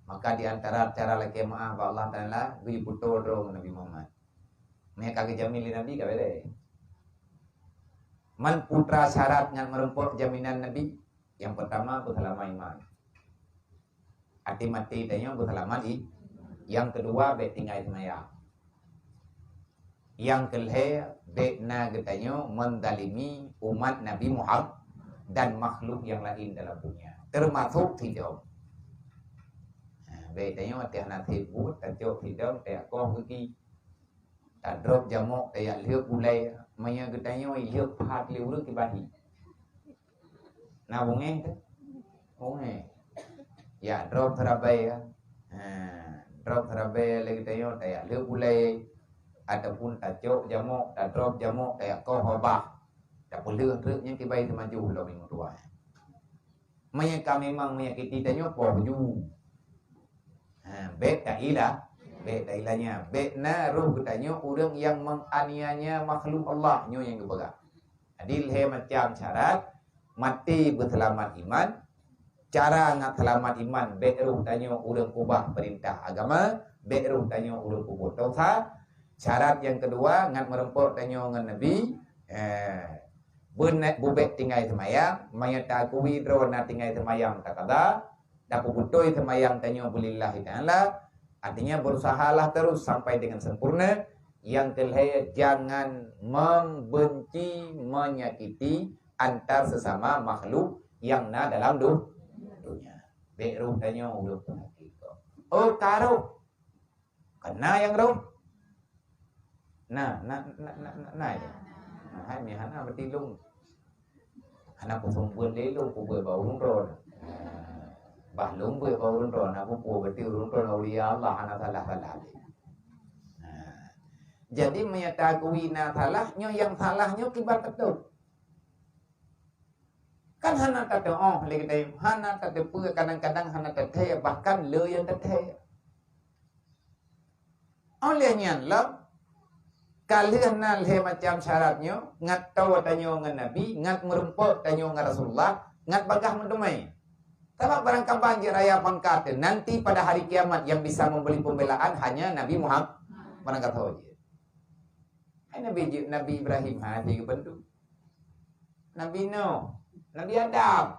Maka di antara cara lagi maaf Allah Taala beri puto dong Nabi Muhammad. Mereka kejamin Nabi ka bede. Man putra syarat ngan merempok jaminan Nabi. Yang pertama berselama iman. Hati mati tanya berselama di. Yang kedua bet tinggal semayang. Yang kelima bet na getanya mendalimi umat Nabi Muhammad dan makhluk yang lain dalam dunia. Termasuk hidup. Về tanya tiang nanti buat tajuk hidup tiang kau pergi tak drop jamuk tiang lihat bulai maya getanya lihat pahat liur kibahi na bunge ya drop terabai ya drop terabai lagi tanya tiang lihat bulai ataupun tajuk jamuk tak drop jamuk tiang kau hobah tak boleh terusnya kibahi semaju lo minggu tua maya kami memang menyakiti tanya pohju bet ilahnya bet na roh katanya orang yang menganiaya makhluk Allah nyo yang kepegang adil he macam syarat mati berselamat iman cara ngat selamat iman bet roh katanya orang ubah perintah agama bet roh katanya orang kubur dosa syarat yang kedua ngat merempok katanya ngan nabi benak bubek tinggal semayang mayat takui drona tinggal semayang takada dapat betul semayang tanya billahi ta'ala artinya berusahalah terus sampai dengan sempurna. Yang kelima jangan membenci menyakiti antar sesama makhluk yang na dalam dunia beruh tanya udah oh karo kena yang roh nah ya hai mi hana bertilung hana pusung buat lelung kubur bau ron bahlung boleh bawa ron aku berarti ron aulia Allah anak salah. Jadi menyatakan salahnya yang salahnya kibar betul. Kan hana kata lagi tadi hana kata pun kadang-kadang hana kata bahkan le yang kata. Olehnya lah kalian nal he macam syaratnya ngat tahu tanya dengan Nabi ngat merumpok tanya dengan Rasulullah ngat bagah mendumai. Sebab barangkali banjir raya pangkat nanti pada hari kiamat yang bisa membeli pembelaan hanya Nabi Muhammad barangkali saja. Hai Nabi Ibrahim hati kebentuk. Nabi Nuh, Nabi Adam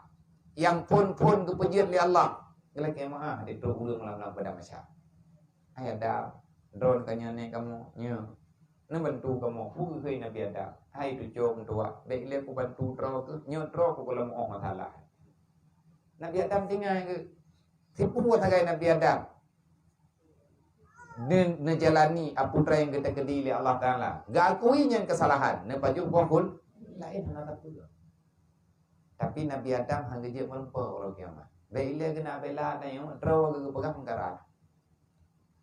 yang pun kepejir oleh Allah. Gelak kiamat dia terus ulang pada masa. Hai Adam, drone kanya ni kamu nya. Nak bantu kamu pukul Nabi Adam. Hai tu jom tua, baik lihat aku bantu draw tu, nya draw aku kalau mau masalah. Nabi Adam tinggal ke sipu sagai Nabi Adam nejalani putra yang kita kedili oleh Allah Ta'ala gak akui yang kesalahan nepaju pokul lain nak pula tapi Nabi Adam hanya je melempar orang kiamat bila kena bela tanya draw ke pegang perkara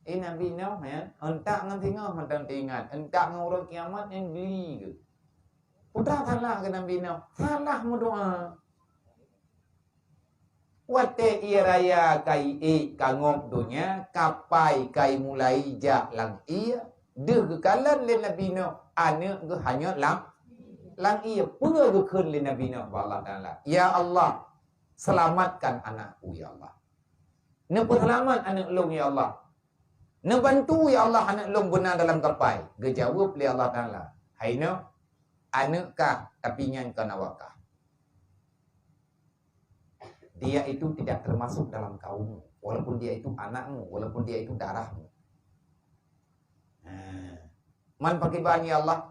Nabi Nuh ya entak ngan tinggal mantan tingat entak ngan orang kiamat yang geli ke putra salah ke Nabi Nuh salah mu doa wate ia raya kai kangop dunia kapai kai mulai jak lang ia de kekalan le Nabi Nuh ane ke hanya lang ia pura ke kun le Nabi Nuh Allah Taala ya Allah selamatkan anakku ya Allah ne selamat anak long ya Allah ne bantu ya Allah anak long benar dalam kapai gejawab le Allah Taala hai Nuh anak kah tapi nyan kana wakah dia itu tidak termasuk dalam kaummu, walaupun dia itu anakmu, walaupun dia itu darahmu. Man pakai bani Allah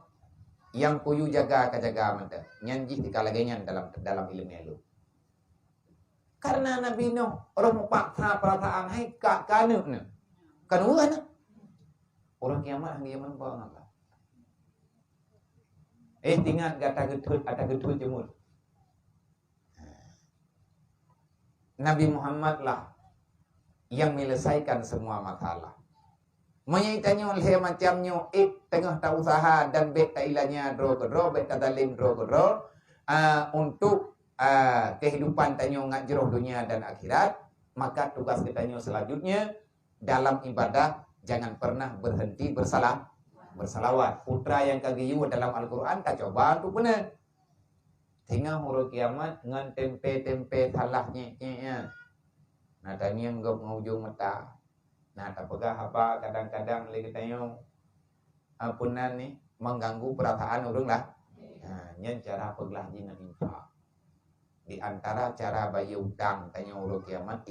yang kuyu jaga mata, nyanji dikalaganya dalam ilmu elu. Karena Nabi Nuh orang paksa perasaan hai kak kanu ne, kanu ana orang kiamat dia membawa Allah. Tinggal kata getut jemur. Nabi Muhammad lah yang menyelesaikan semua masalah. Menyaitanya oleh macamnya tengah tak usaha dan bet tak ilahnya draw bet tak dalim draw untuk kehidupan tanya ngajroh dunia dan akhirat, maka tugas kitanya selanjutnya dalam ibadah jangan pernah berhenti bersalawat. Putra yang kagiyu dalam Al-Quran tak coba tu benar. Tengah huruf kiamat ngan tempe salahnya Nah tani yang ngujung mata. Nah tak pegah apa kadang-kadang lagi tanya ampunan nih mengganggu perasaan orang lah. Nah nyen cara peglah jinan infak. Di antara cara bayar utang tanya orang kiamat